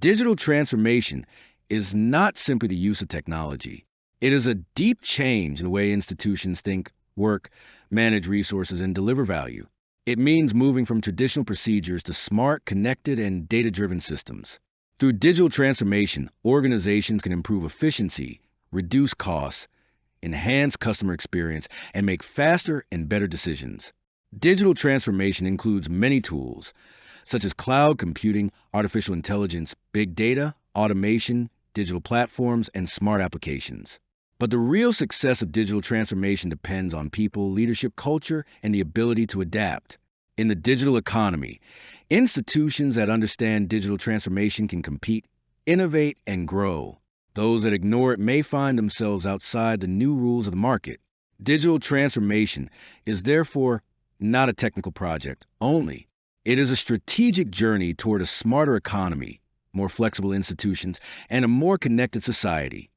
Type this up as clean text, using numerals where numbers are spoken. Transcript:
Digital transformation is not simply the use of technology. It is a deep change in the way institutions think, work, manage resources, and deliver value. It means moving from traditional procedures to smart, connected, and data-driven systems. Through digital transformation, organizations can improve efficiency, reduce costs, enhance customer experience, and make faster and better decisions. Digital transformation includes many tools, such as cloud computing, artificial intelligence, big data, automation, digital platforms, and smart applications. But the real success of digital transformation depends on people, leadership culture, and the ability to adapt. In the digital economy, institutions that understand digital transformation can compete, innovate, and grow. Those that ignore it may find themselves outside the new rules of the market. Digital transformation is therefore not a technical project only. It is a strategic journey toward a smarter economy, more flexible institutions, and a more connected society.